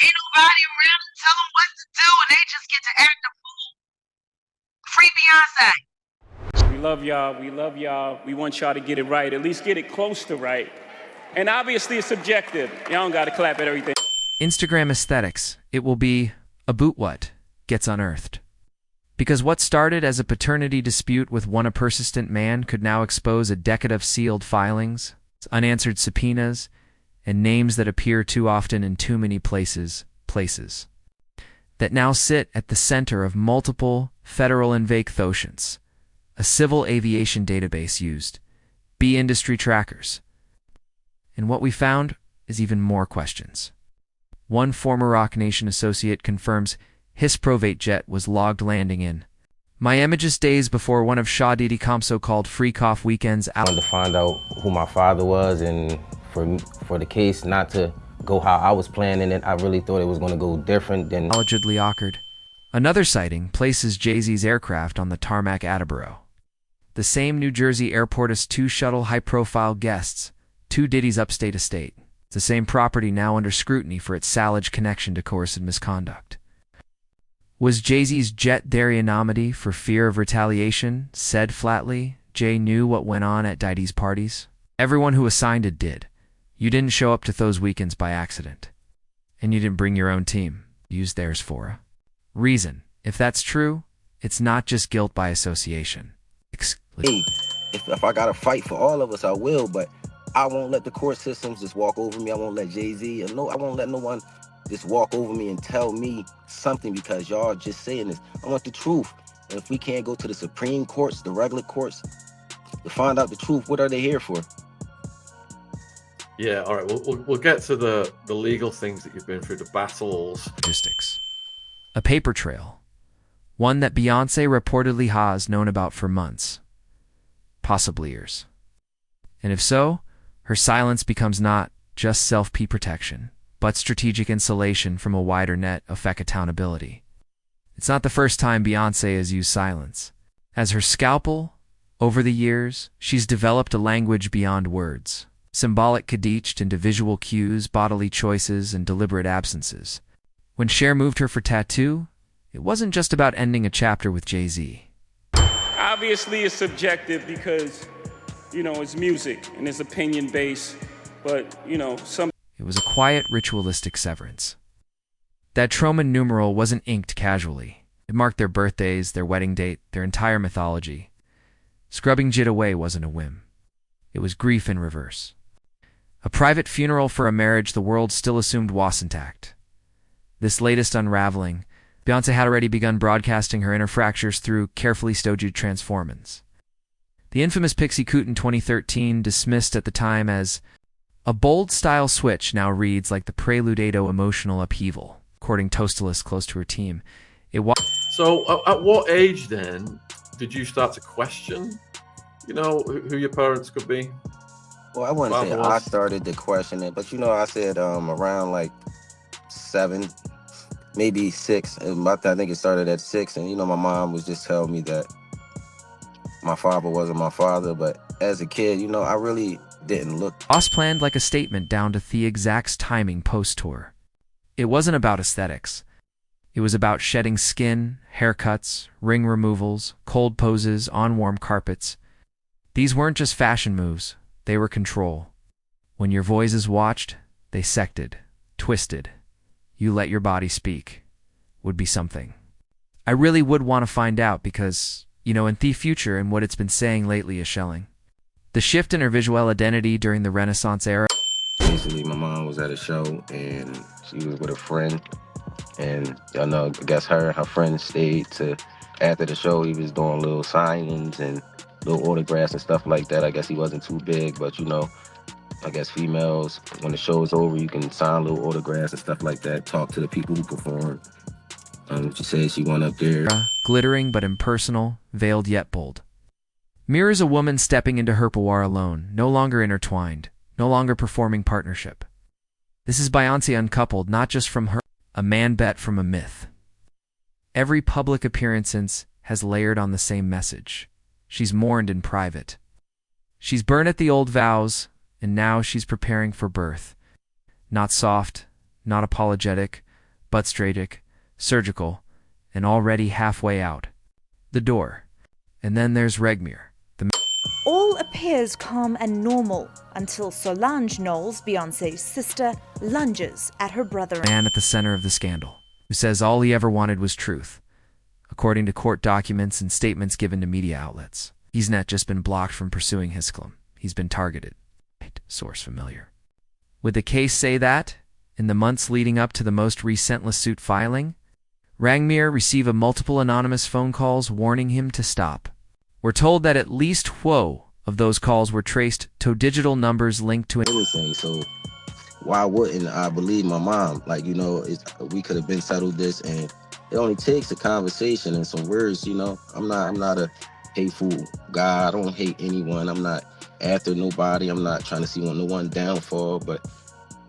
Ain't nobody around to tell them what to do, and they just get to act a fool. Free Beyonce. We love y'all. We love y'all. We want y'all to get it right, at least get it close to right. And obviously, it's subjective. Y'all don't got to clap at everything. Instagram aesthetics. It will be about what gets unearthed. Because what started as a paternity dispute with a persistent man could now expose a decade of sealed filings, unanswered subpoenas, and names that appear too often in too many places that now sit at the center of multiple federal investigations, a civil aviation database used, industry trackers. And what we found is even more questions. One former Rock Nation associate confirms his private jet was logged landing in Miami just days before one of Shaw Diddy Comp's so-called freak-off weekends. I wanted to find out who my father was, and for the case not to go how I was planning it, I really thought it was going to go different than allegedly occurred. Another sighting places Jay-Z's aircraft on the tarmac at Attleboro. The same New Jersey airport as two shuttle high-profile guests, to Diddy's upstate estate. It's the same property now under scrutiny for its alleged connection to coercive misconduct. Was Jay-Z's jet there anonymity for fear of retaliation? Said flatly, Jay knew what went on at Diddy's parties. Everyone who assigned it did. You didn't show up to those weekends by accident. And you didn't bring your own team. Use theirs for a reason. If that's true, it's not just guilt by association. hey, if I gotta fight for all of us, I will, but I won't let the court systems just walk over me. I won't let Jay-Z, I won't let no one just walk over me and tell me something because y'all just saying this. I want the truth. And if we can't go to the Supreme Courts, the regular courts, to find out the truth, what are they here for? Yeah, all right. We'll get to the legal things that you've been through, the battles. Logistics. A paper trail. One that Beyonce reportedly has known about for months. Possibly years. And if so, her silence becomes not just self-protection, but strategic insulation from a wider net of fake accountability. It's not the first time Beyonce has used silence. As her scalpel, over the years, she's developed a language beyond words, symbolic codiched into visual cues, bodily choices, and deliberate absences. When Cher moved her for tattoo, it wasn't just about ending a chapter with Jay-Z. Obviously, it's subjective because, it's music and it's opinion-based, but, some... It was a quiet, ritualistic severance. That Roman numeral wasn't inked casually. It marked their birthdays, their wedding date, their entire mythology. Scrubbing Jit away wasn't a whim. It was grief in reverse. A private funeral for a marriage the world still assumed was intact. This latest unraveling, Beyonce had already begun broadcasting her inner fractures through carefully staged transformings. The infamous Pixie Coot in 2013, dismissed at the time as a bold style switch, now reads like the prelude-ado emotional upheaval, according to Toastalists close to her team. It was. So at what age then did you start to question, who your parents could be? Well, I wouldn't say I started to question it, but I said around like 7, maybe 6. I think it started at 6, and my mom was just telling me that my father wasn't my father, but as a kid, I really didn't look. Boss planned like a statement down to the exact timing post-tour. It wasn't about aesthetics. It was about shedding skin, haircuts, ring removals, cold poses on warm carpets. These weren't just fashion moves, they were control. When your voices watched, they sected, twisted. You let your body speak. Would be something. I really would want to find out because, in the future and what it's been saying lately is shelling. The shift in her visual identity during the Renaissance era. Basically, my mom was at a show and she was with a friend. And I guess her friend stayed to, after the show, he was doing little signings and little autographs and stuff like that. I guess he wasn't too big, but I guess females, when the show's over, you can sign little autographs and stuff like that, talk to the people who perform. She said she went up there. Glittering but impersonal, veiled yet bold. Mirrors a woman stepping into her boudoir alone, no longer intertwined, no longer performing partnership. This is Beyonce uncoupled, not just from her, a man bet from a myth. Every public appearance since has layered on the same message. She's mourned in private. She's burned at the old vows, and now she's preparing for birth. Not soft, not apologetic, butt strategic, surgical, and already halfway out the door. And then there's Regmir, the All appears calm and normal until Solange Knowles, Beyonce's sister, lunges at her brother. man at the center of the scandal, who says all he ever wanted was truth. According to court documents and statements given to media outlets, he's not just been blocked from pursuing his claim, he's been targeted. Source familiar. Would the case say that, in the months leading up to the most recent lawsuit filing, Rangmir received multiple anonymous phone calls warning him to stop? We're told that at least 12 of those calls were traced to digital numbers linked to anything. So why wouldn't I believe my mom? Like, you know, we could have been settled this, and it only takes a conversation and some words. You know, I'm not a hateful guy. I don't hate anyone. I'm not after nobody. I'm not trying to see no one downfall. But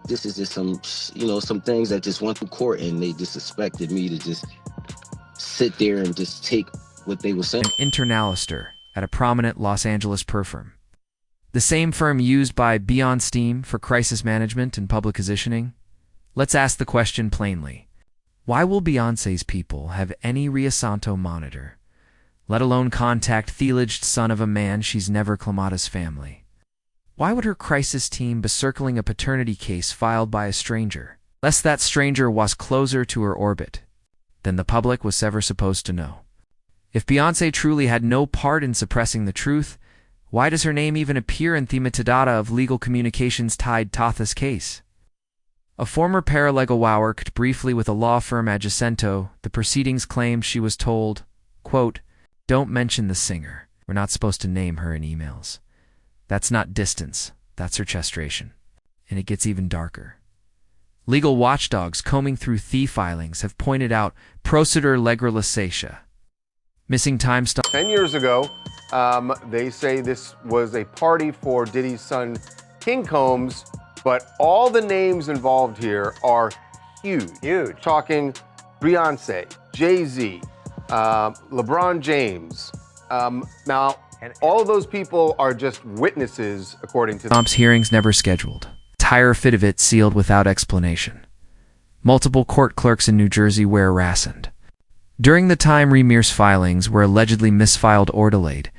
this is just some things that just went through court, and they just expected me to just sit there and just take what they were saying. An internalister at a prominent Los Angeles firm, the same firm used by Beyonce for crisis management and public positioning. Let's ask the question plainly. Why will Beyonce's people have any Riasanto monitor, let alone contact the alleged son of a man she's never Clamata's family? Why would her crisis team be circling a paternity case filed by a stranger, lest that stranger was closer to her orbit than the public was ever supposed to know? If Beyonce truly had no part in suppressing the truth, why does her name even appear in the metadata of legal communications tied to this case? A former paralegal worked briefly with a law firm at Jacinto. The proceedings claimed she was told, quote, "Don't mention the singer. We're not supposed to name her in emails. That's not distance, that's her chestration." And it gets even darker. Legal watchdogs combing through the filings have pointed out procedure legalisation. Missing time stop. 10 years ago, they say this was a party for Diddy's son, King Combs, but all the names involved here are huge. Huge. Talking Beyonce, Jay-Z, LeBron James. Now, all of those people are just witnesses, according to Trump's hearings never scheduled. Entire fit of it sealed without explanation. Multiple court clerks in New Jersey were harassed. During the time Remir's filings were allegedly misfiled or delayed,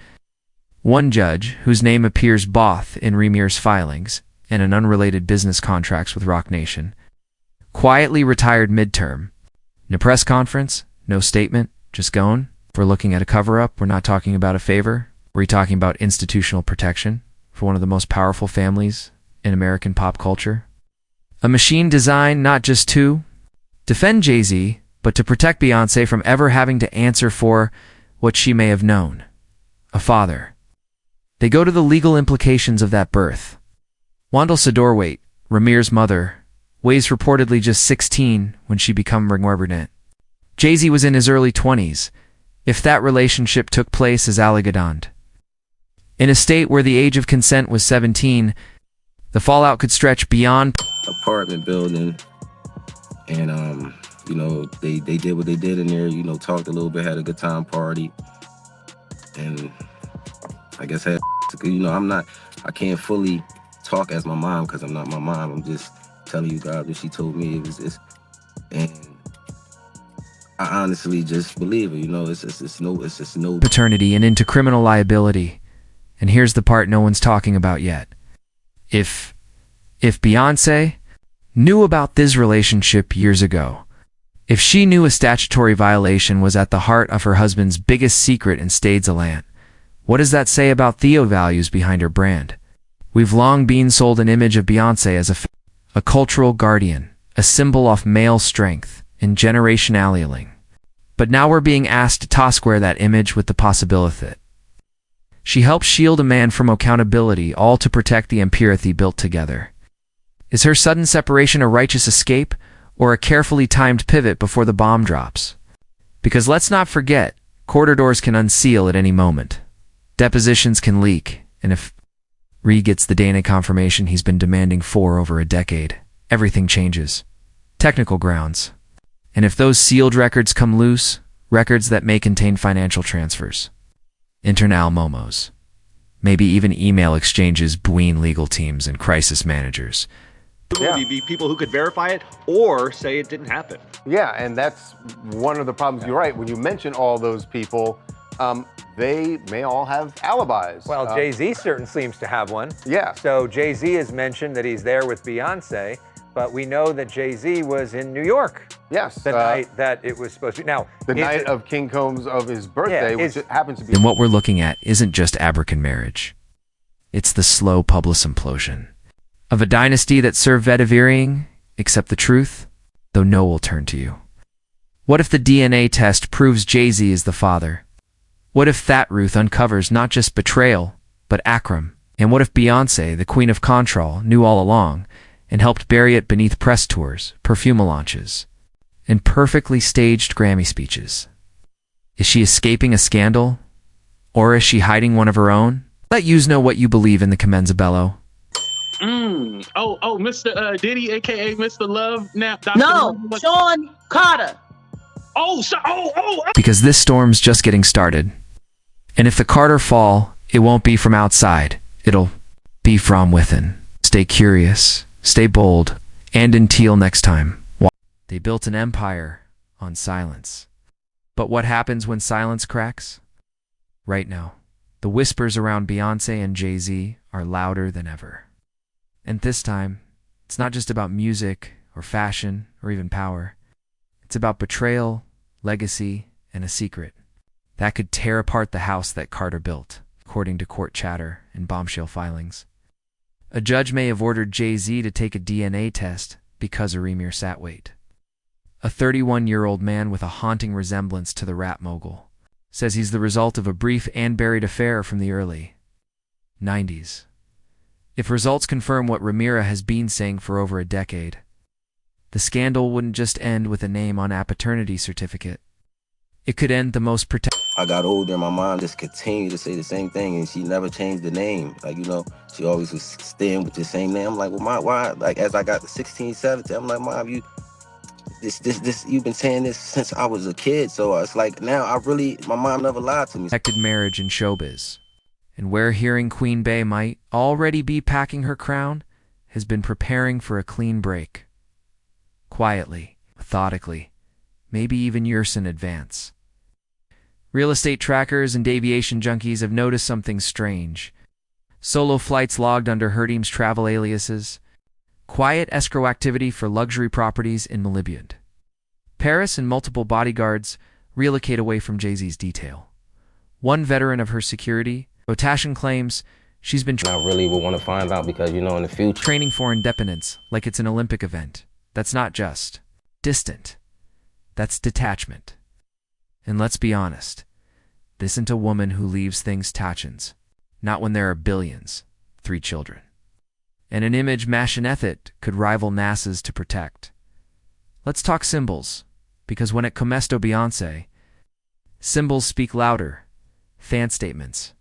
one judge, whose name appears both in Remir's filings and in unrelated business contracts with Roc Nation, quietly retired midterm. No press conference, no statement, just going. If we're looking at a cover-up, we're not talking about a favor. We're talking about institutional protection for one of the most powerful families in American pop culture. A machine designed not just to defend Jay-Z, but to protect Beyonce from ever having to answer for what she may have known. A father. They go to the legal implications of that birth. Wandel Sadorwaite, Remir's mother, weighs reportedly just 16 when she became pregnant. Jay-Z was in his early 20s, if that relationship took place as alleged. In a state where the age of consent was 17, the fallout could stretch beyond apartment building, and you know, they did what they did in there, you know, talked a little bit, had a good time party, and I guess had, you know, I can't fully talk as my mom because I'm not my mom. I'm just telling you guys what she told me. It was this, and I honestly just believe it. You know, it's just no paternity and into criminal liability. And here's the part no one's talking about yet. If Beyonce knew about this relationship years ago, if she knew a statutory violation was at the heart of her husband's biggest secret and stayed allant, what does that say about Theo values behind her brand? We've long been sold an image of Beyonce as a cultural guardian, a symbol of male strength and generationality. But now we're being asked to square that image with the possibility that she helped shield a man from accountability, all to protect the empire built together. Is her sudden separation a righteous escape, or a carefully timed pivot before the bomb drops? Because let's not forget, corridor doors can unseal at any moment. Depositions can leak, and if Ree gets the Dana confirmation he's been demanding for over a decade, everything changes. Technical grounds. And if those sealed records come loose, records that may contain financial transfers, internal momos, maybe even email exchanges between legal teams and crisis managers, Yeah. Be people who could verify it or say it didn't happen. Yeah, and that's one of the problems. You're right. When you mention all those people, they may all have alibis. Well, Jay-Z certainly seems to have one. Yeah. So Jay-Z has mentioned that he's there with Beyonce, but we know that Jay-Z was in New York. Yes. The night that it was supposed to be. Now, the night of King Combs of his birthday, which happens to be. And what we're looking at isn't just Abercon marriage. It's the slow public implosion of a dynasty that served vetiverying, accept the truth, though no will turn to you. What if the DNA test proves Jay-Z is the father? What if that Ruth uncovers not just betrayal, but Akram? And what if Beyonce, the queen of control, knew all along and helped bury it beneath press tours, perfume launches, and perfectly staged Grammy speeches? Is she escaping a scandal? Or is she hiding one of her own? Let yous know what you believe in the Comenzabello. Oh, Mr. Diddy, aka Mr. Love Nap. No, Sean Carter. Because this storm's just getting started. And if the Carter fall, it won't be from outside. It'll be from within. Stay curious, stay bold, and until next time. They built an empire on silence. But what happens when silence cracks? Right now, the whispers around Beyonce and Jay-Z are louder than ever. And this time, it's not just about music or fashion or even power. It's about betrayal, legacy, and a secret that could tear apart the house that Carter built, according to court chatter and bombshell filings. A judge may have ordered Jay-Z to take a DNA test because of Remir Satwait. A 31-year-old man with a haunting resemblance to the rap mogul says he's the result of a brief and buried affair from the early 90s. If results confirm what Ramira has been saying for over a decade, the scandal wouldn't just end with a name on a paternity certificate. It could end the most I got older and my mom just continued to say the same thing, and she never changed the name. Like, she always was staying with the same name. I'm like, well, Mom, why? Like, as I got to 16, 17, I'm like, Mom, you've been saying this since I was a kid. So it's like, now my mom never lied to me. Protected marriage in showbiz. And where hearing Queen Bey might already be packing her crown, has been preparing for a clean break. Quietly, methodically, maybe even years in advance. Real estate trackers and aviation junkies have noticed something strange. Solo flights logged under her team's travel aliases. Quiet escrow activity for luxury properties in Malibuant. Paris and multiple bodyguards relocate away from Jay-Z's detail. One veteran of her security, Rotashin, claims she's been I really would want to find out because, in the future, training for independence like it's an Olympic event. That's not just distant. That's detachment. And let's be honest, this isn't a woman who leaves things tachins, not when there are billions, 3 children. And an image Machinethit could rival NASA's to protect. Let's talk symbols, because when it comes to Beyonce, symbols speak louder, fan statements.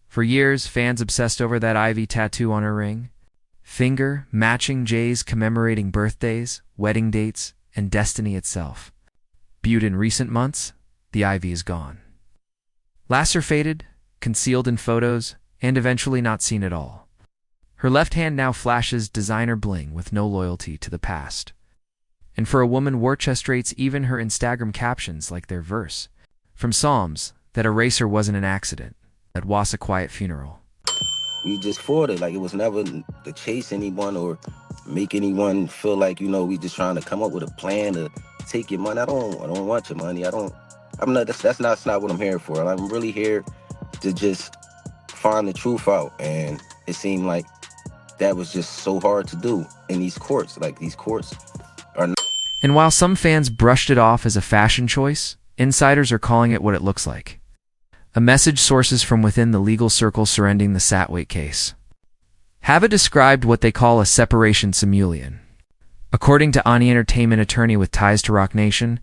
For years, fans obsessed over that ivy tattoo on her ring, finger matching Jay's commemorating birthdays, wedding dates, and destiny itself. Viewed in recent months, the ivy is gone. Lacer faded, concealed in photos, and eventually not seen at all. Her left hand now flashes designer bling with no loyalty to the past. And for a woman orchestrates even her Instagram captions like their verse, from Psalms, that erase her wasn't an accident, that was a quiet funeral. we just fought it. Like, it was never to chase anyone or make anyone feel like, we just trying to come up with a plan to take your money. I don't want your money. That's not what I'm here for. I'm really here to just find the truth out. And it seemed like that was just so hard to do in these courts. Like, these courts are not. And while some fans brushed it off as a fashion choice, insiders are calling it what it looks like. A message sources from within the legal circle surrounding the Satwait case have described what they call a separation simulian. According to Ani Entertainment attorney with ties to Rock Nation,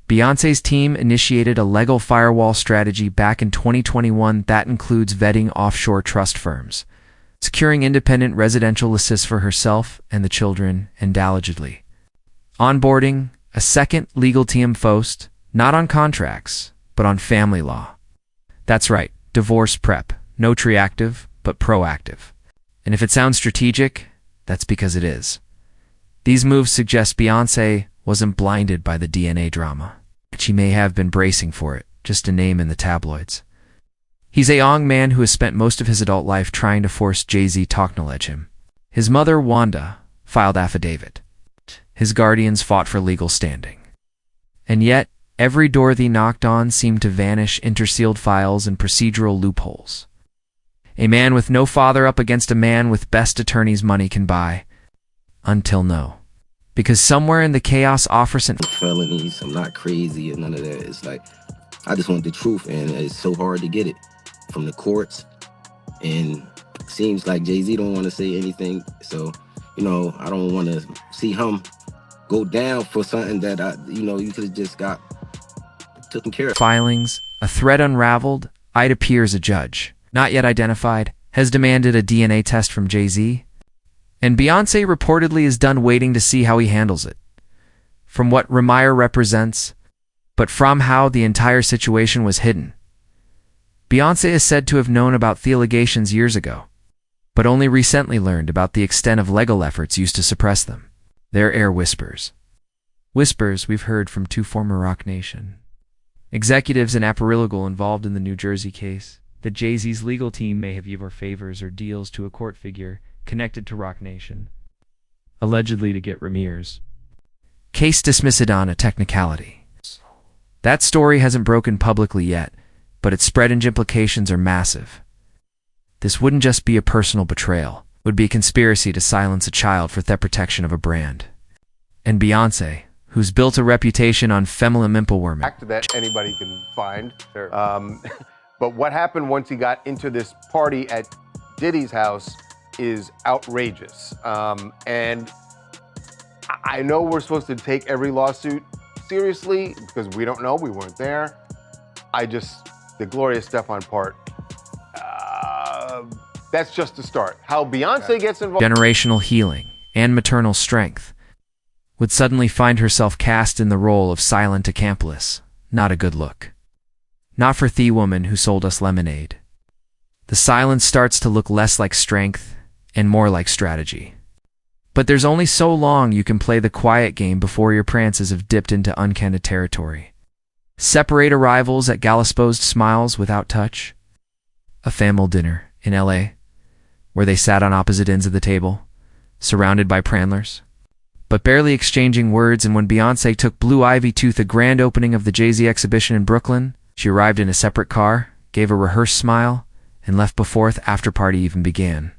Beyonce's team initiated a legal firewall strategy back in 2021 that includes vetting offshore trust firms, securing independent residential assists for herself and the children, and allegedly onboarding a second legal team focused not on contracts, but on family law. That's right, divorce prep, no reactive, but proactive. And if it sounds strategic, That's because it is. These moves suggest Beyonce wasn't blinded by the DNA drama. She may have been bracing for it, just a name in the tabloids. He's a young man who has spent most of his adult life trying to force Jay-Z to acknowledge him. His mother, Wanda, filed affidavit. His guardians fought for legal standing. And yet, every door they knocked on seemed to vanish into sealed files and procedural loopholes. A man with no father up against a man with best attorneys money can buy. Until no. Because somewhere in the chaos offers an felonies. I'm not crazy or none of that. It's like, I just want the truth, and it's so hard to get it from the courts. And it seems like Jay-Z don't want to say anything. So, I don't want to see him go down for something that, you could have just got taken care of. filings, a thread unraveled, it appears a judge, not yet identified, has demanded a DNA test from Jay-Z. And Beyonce reportedly is done waiting to see how he handles it. From what Remire represents, but from how the entire situation was hidden. Beyonce is said to have known about the allegations years ago, but only recently learned about the extent of legal efforts used to suppress them. They're air whispers. Whispers we've heard from two former Roc Nation executives and paralegal involved in the New Jersey case, that Jay-Z's legal team may have given favors or deals to a court figure connected to Roc Nation, allegedly to get Remire's case dismissed on a technicality. That story hasn't broken publicly yet, but its spread and implications are massive. This wouldn't just be a personal betrayal, it would be a conspiracy to silence a child for the protection of a brand. And Beyonce, who's built a reputation on feminine impleworming. Fact that anybody can find. Sure. But what happened once he got into this party at Diddy's house is outrageous. And I know we're supposed to take every lawsuit seriously because we don't know, we weren't there. The Gloria Estefan part, that's just the start. How Beyonce gets involved. Generational healing and maternal strength would suddenly find herself cast in the role of silent accomplice. Not a good look. Not for the woman who sold us lemonade. The silence starts to look less like strength and more like strategy. But there's only so long you can play the quiet game before your prances have dipped into uncanny territory. Separate arrivals at Gallisposed Smiles without touch. A family dinner in L.A., where they sat on opposite ends of the table, surrounded by pranlers, but barely exchanging words. And when Beyonce took Blue Ivy to the grand opening of the Jay-Z exhibition in Brooklyn, she arrived in a separate car, gave a rehearsed smile, and left before the after-party even began.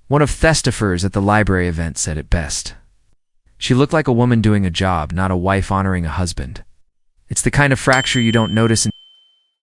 One of Thestifers at the library event said it best. She looked like a woman doing a job, not a wife honoring a husband. It's the kind of fracture you don't notice